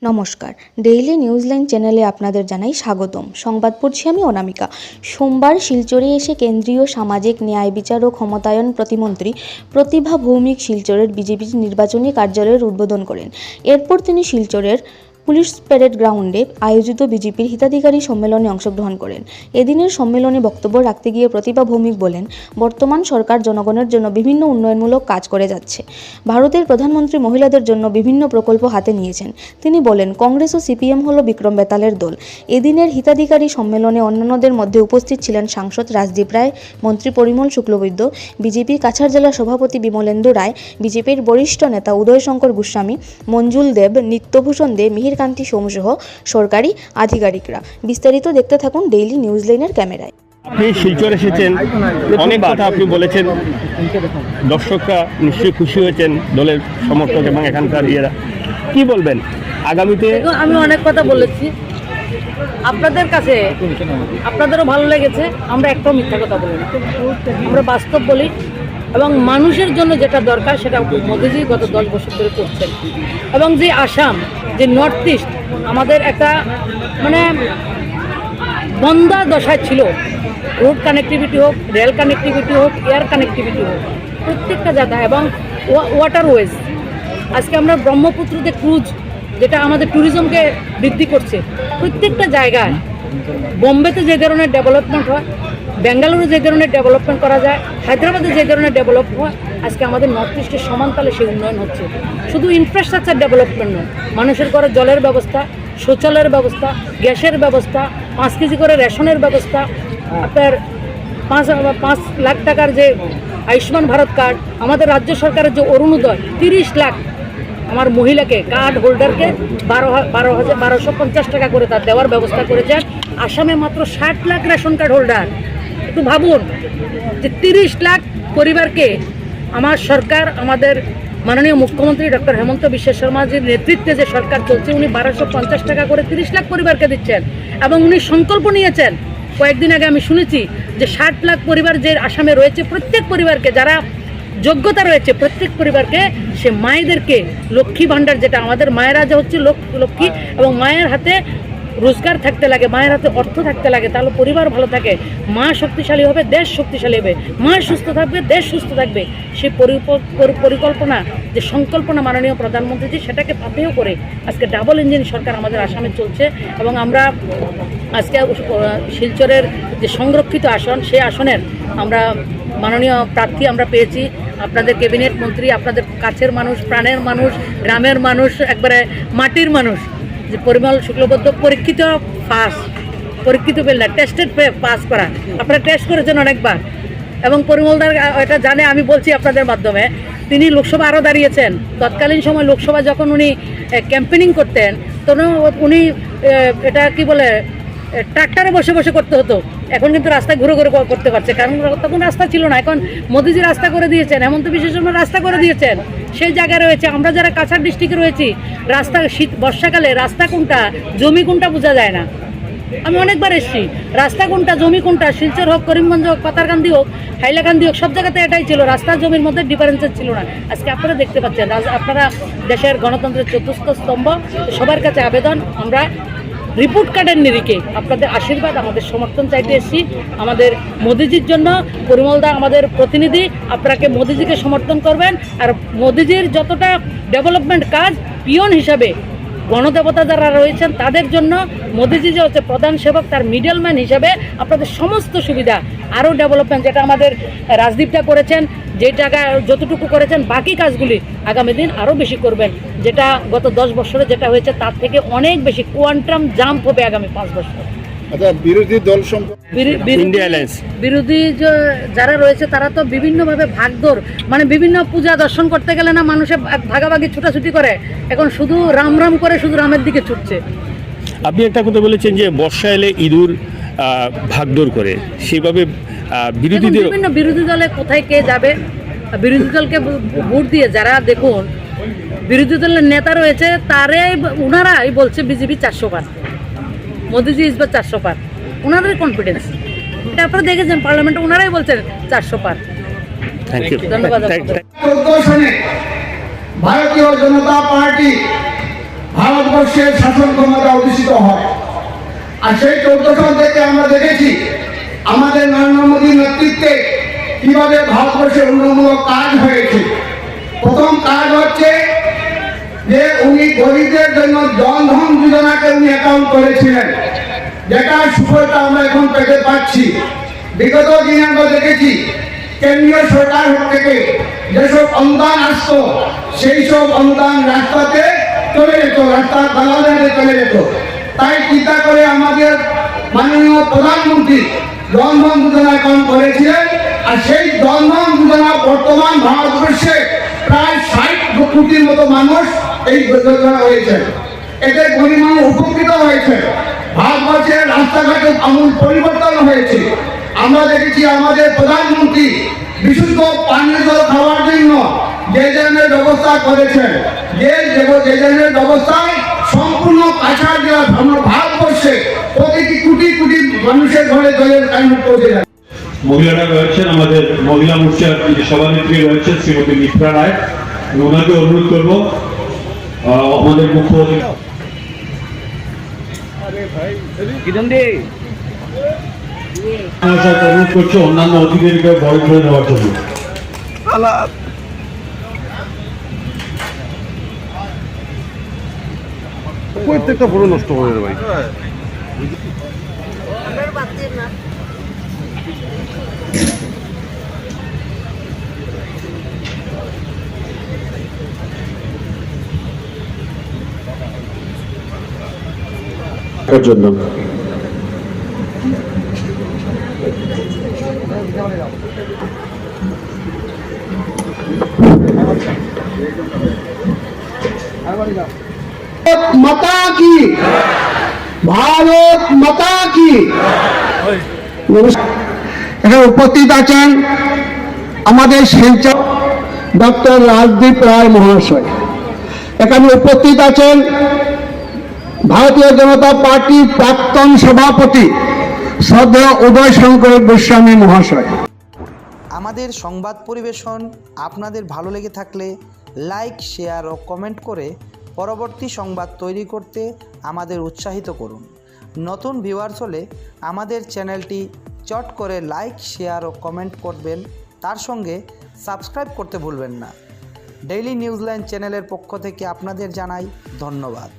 নমস্কার, daily news line চ্যানেলে আপনাদের জানাই স্বাগতম। সংবাদ পড়ছি আমি অনামিকা। সোমবার শিলচরে এসে কেন্দ্রীয় সামাজিক ন্যায় বিচার ও ক্ষমতায়ন প্রতিমন্ত্রী প্রতিভা ভৌমিক শিলচরের বিজেপির নির্বাচনী কার্যালয়ের উদ্বোধন করেন। এরপর তিনি শিলচরের পুলিশ প্যারেড গ্রাউন্ডে আয়োজিত বিজেপির হিতাধিকারী সম্মেলনে অংশগ্রহণ করেন। এদিনের সম্মেলনে বক্তব্য রাখতে গিয়ে প্রতিভা ভৌমিক বলেন, বর্তমান সরকার জনগণের জন্য বিভিন্ন উন্নয়নমূলক কাজ করে যাচ্ছে। ভারতের প্রধানমন্ত্রী মহিলাদের জন্য বিভিন্ন প্রকল্প হাতে নিয়েছেন। তিনি বলেন, কংগ্রেস ও সিপিএম হল বিক্রম বেতালের দল। এদিনের হিতাধিকারী সম্মেলনে অন্যান্যদের মধ্যে উপস্থিত ছিলেন সাংসদ রাজদীপ রায়, মন্ত্রী পরিমল শুক্লবৈদ্য, বিজেপির কাছাড় জেলা সভাপতি বিমলেন্দু রায়, বিজেপির বরিষ্ঠ নেতা উদয় শঙ্কর গোস্বামী, মঞ্জুল দেব, নিত্যভূষণ দে, মিহির কান্তি সোমসহ সরকারি আধিকারিকরা। বিস্তারিত দেখতে থাকুন ডেইলি নিউজ লাইনের ক্যামেরায়। আপনি শিলচর এসেছেন, অনেক কথা আপনি বলেছেন, দর্শকরা নিশ্চয়ই খুশি হয়েছেন, দলের সমর্থক এবং এখানকার ইয়েরা। কি বলবেন আগামীতে? আমি অনেক কথা বলেছি আপনাদের কাছে, আপনাদেরও ভালো লেগেছে। আমরা একটাও মিথ্যা কথা বলি না, আমরা বাস্তব বলি এবং মানুষের জন্য যেটা দরকার সেটা মোদিজি গত 10 বছর ধরে করছেন। এবং যে আসাম, যে নর্থ ইস্ট আমাদের একটা মানে বন্ধা দশায় ছিল, রোড কানেক্টিভিটি হোক, রেল কানেক্টিভিটি হোক, এয়ার কানেক্টিভিটি হোক, প্রত্যেকটা জায়গা এবং ওয়াটারওয়েজ। আজকে আমরা ব্রহ্মপুত্রতে ক্রুজ, যেটা আমাদের ট্যুরিজমকে বৃদ্ধি করছে, প্রত্যেকটা জায়গায়। বোম্বেতে যে ধরনের ডেভেলপমেন্ট হয়, বেঙ্গালুরু যে ধরনের ডেভেলপমেন্ট করা যায়, হায়দ্রাবাদে যে ধরনের ডেভেলপ হয়, আজকে আমাদের নর্থ ইস্টের সমানতালে সেই উন্নয়ন হচ্ছে। শুধু ইনফ্রাস্ট্রাকচার ডেভেলপমেন্ট নয়, মানুষের ঘরে জলের ব্যবস্থা, শৌচালয়ের ব্যবস্থা, গ্যাসের ব্যবস্থা, 5 কেজি করে রেশনের ব্যবস্থা, আপনার 5 লাখ টাকার যে আয়ুষ্মান ভারত কার্ড, আমাদের রাজ্য সরকারের যে অরুণোদয় 30 লাখ আমার মহিলাকে, কার্ড হোল্ডারকে 1250 টাকা করে তার দেওয়ার ব্যবস্থা করেছেন। আসামে মাত্র 60 লাখ রেশন কার্ড হোল্ডার। একটু ভাবুন যে 30 লাখ পরিবারকে আমার সরকার, আমাদের মাননীয় মুখ্যমন্ত্রী ডক্টর হেমন্ত বিশ্ব শর্মাজির নেতৃত্বে যে সরকার চলছে, উনি 1250 টাকা করে 30 লাখ পরিবারকে দিচ্ছেন। এবং উনি সংকল্প নিয়েছেন, কয়েকদিন আগে আমি শুনেছি যে 60 লাখ পরিবার যে আসামে রয়েছে, প্রত্যেক পরিবারকে, যারা যোগ্যতা রয়েছে, প্রত্যেক পরিবারকে সে মায়েদেরকে লক্ষ্মী ভাণ্ডার, যেটা আমাদের মায়েরা যে হচ্ছে লক্ষ্মী, এবং মায়ের হাতে রোজগার থাকতে লাগে, মায়ের হাতে অর্থ থাকতে লাগে, তাহলে পরিবার ভালো থাকে, মা শক্তিশালী হবে, দেশ শক্তিশালী হবে, মা সুস্থ থাকবে, দেশ সুস্থ থাকবে। সেই পরিকল্পনা, যে সংকল্পনা মাননীয় প্রধানমন্ত্রীজি, সেটাকে পাথেয় করে আজকে ডাবল ইঞ্জিন সরকার আমাদের আসামে চলছে। এবং আমরা আজকে শিলচরের যে সংরক্ষিত আসন, সেই আসনের আমরা মাননীয় প্রার্থী আমরা পেয়েছি। আপনাদের ক্যাবিনেট মন্ত্রী, আপনাদের কাছের মানুষ, প্রাণের মানুষ, গ্রামের মানুষ, একবারে মাটির মানুষ, যে পরিমল শুক্লবৈদ্য, পরীক্ষিত পেল না, টেস্টেড পাস করা। আপনারা টেস্ট করেছেন অনেকবার এবং পরিমলদার এটা জানে, আমি বলছি আপনাদের মাধ্যমে। তিনি লোকসভা আরও দাঁড়িয়েছেন। তৎকালীন সময় লোকসভা যখন উনি ক্যাম্পেনিং করতেন, তখন উনি এটা কি বলে, ট্রাক্টরে বসে বসে করতে হতো। এখন কিন্তু রাস্তায় ঘুরে ঘুরে করতে পারছে, কারণ তখন রাস্তা ছিল না। এখন মোদিজি রাস্তা করে দিয়েছেন, হেমন্ত বিশ্ব শর্মা রাস্তা করে দিয়েছেন, সেই জায়গায় রয়েছে। আমরা যারা কাছাড় ডিস্ট্রিক্টে রয়েছি, রাস্তা শীত বর্ষাকালে রাস্তা কোনটা, জমি কোনটা বোঝা যায় না। আমি অনেকবার এসেছি, রাস্তা কোনটা, জমি কোনটা, শিলচর হোক, করিমগঞ্জ হোক, পাতারকান্দি হোক, হাইলাকান্দি হোক, সব জায়গাতে এটাই ছিল, রাস্তা জমির মধ্যে ডিফারেন্সেস ছিল না। আজকে আপনারা দেখতে পাচ্ছেন, আপনারা দেশের গণতন্ত্রের চতুর্থ স্তম্ভ। সবার কাছে আবেদন, আমরা রিপোর্ট কার্ডের নিরিখে আপনাদের আশীর্বাদ, আমাদের সমর্থন চাইতে এসেছি। আমাদের মোদিজির জন্য পরিমলদা আমাদের প্রতিনিধি, আপনাকে মোদিজিকে সমর্থন করবেন। আর মোদিজির যতটা ডেভেলপমেন্ট কাজ, পিয়ন হিসাবে গণদেবতা যারা রয়েছেন তাদের জন্য মোদিজি যে হচ্ছে প্রধান সেবক, তার মিডলম্যান হিসাবে আপনাদের সমস্ত সুবিধা, আরও ডেভেলপমেন্ট, যেটা আমাদের রাজদীপটা করেছেন, যে জায়গা যতটুকু করেছেন, বাকি কাজগুলি আগামী দিন আরও বেশি করবেন। যেটা গত 10 বছরে যেটা হয়েছে তার থেকে অনেক বেশি কোয়ান্টাম জাম্প হবে আগামী 5 বছর। আচ্ছা, বিরোধী দল বিরোধী যারা রয়েছে তারা তো বিভিন্নভাবে ভাগদৌড়, মানে বিভিন্ন পূজা দর্শন করতে গেলে না মানুষে ভাগাভাগি ছুটাছুটি করে, এখন শুধু রাম রাম করে শুধু রামের দিকে ছুটছে। আপনি একটা কথা বলেছেন যে বর্ষা এলে ইঁদুর ভাগদৌড় করে, সেভাবে বিরোধী দলে কোথায় কে যাবে? বিরোধী দলকে ভোট দিয়ে যারা, দেখুন বিরোধী দলের নেতা রয়েছে, ওনারাই বলছে বিজেপি 400 পার, মোদিজি ইসবার 400 পার, ওনাদের কনফিডেন্স। এটা আপনারা দেখেছেন পার্লামেন্টে, ওনারাই বলছেন 400 পার। ধন্যবাদ। ভারতীয় জনতা পার্টি ভারতবর্ষের শাসন ক্ষমতা অধিষ্ঠিত হয়। আর সেই 14 সাল থেকে আমরা দেখেছি আমাদের নরেন্দ্র মোদীর নেতৃত্বে কিভাবে ভারতবর্ষের উন্নয়নমূলক কাজ হয়েছে। প্রথম কাজ হচ্ছে যে উনি গরিবদের জন্য জনধন যোজনাকে উনি অ্যাকাউন্ট করেছিলেন, যেটা সুফলটা আমরা এখন পেতে পাচ্ছি। বিগত দিনে আমরা দেখেছি কেন্দ্রীয় সরকার থেকে যেসব অনুদান আসতো সেই সব অনুদান রাস্তাতে চলে যেত, রাস্তার দালালে চলে যেত। তাই চিন্তা করে আমাদের মাননীয় প্রধানমন্ত্রী জনধন যোজনা অ্যাকাউন্ট করেছিলেন। আর সেই জনধন যোজনা বর্তমান ভারতবর্ষে প্রায় 60 কোটির মতো মানুষ এই যোজনা হয়েছে। এতে গরিব মানুষ উপকৃত হয়েছে। ভারতবর্ষের রাস্তাঘাটে আমূল পরিবর্তন হয়েছে। আমরা দেখেছি আমাদের প্রধানমন্ত্রী বিশুদ্ধ পানীয় জল খাওয়ার জন্য যে ধরনের ব্যবস্থা করেছেন, যে ধরনের ব্যবস্থায় সম্পূর্ণ কাছাড় জেলা ভারতবর্ষে প্রতিটি কোটি কোটি মানুষের ঘরে জলের কানেক্ট পৌঁছে যায়। মহিলারা রয়েছেন, আমাদের মহিলা মোর্চার যে সভানেত্রী রয়েছেন শ্রীমতী মিত্রা রায়, ওনাকে অনুরোধ করবো আমাদের মুখ্য অনুরোধ করছে অন্যান্য অতিথিদেরকে বড় করে দেওয়ার জন্য। প্রত্যেকটা পুরো নষ্ট করে দেবে ভাই। জন্য মাতা কি, ভারত মাতা কি। এখানে উপস্থিত আছেন আমাদের শিলচর ডক্টর রাজদীপ রায় মহাশয়। এখানে উপস্থিত আছেন ভারতীয় জনতা পার্টির প্রাক্তন সভাপতি শ্রদ্ধেয় উদয় শঙ্কর গোস্বামী মহাশয়। আমাদের সংবাদ পরিবেশন আপনাদের ভালো লেগে থাকলে লাইক, শেয়ার ও কমেন্ট করে পরবর্তী সংবাদ তৈরি করতে আমাদের উৎসাহিত করুন। নতুন ভিউয়ার্স হলে আমাদের চ্যানেলটি চট করে লাইক, শেয়ার ও কমেন্ট করবেন, তার সঙ্গে সাবস্ক্রাইব করতে ভুলবেন না। ডেইলি নিউজলাইন চ্যানেলের পক্ষ থেকে আপনাদের জানাই ধন্যবাদ।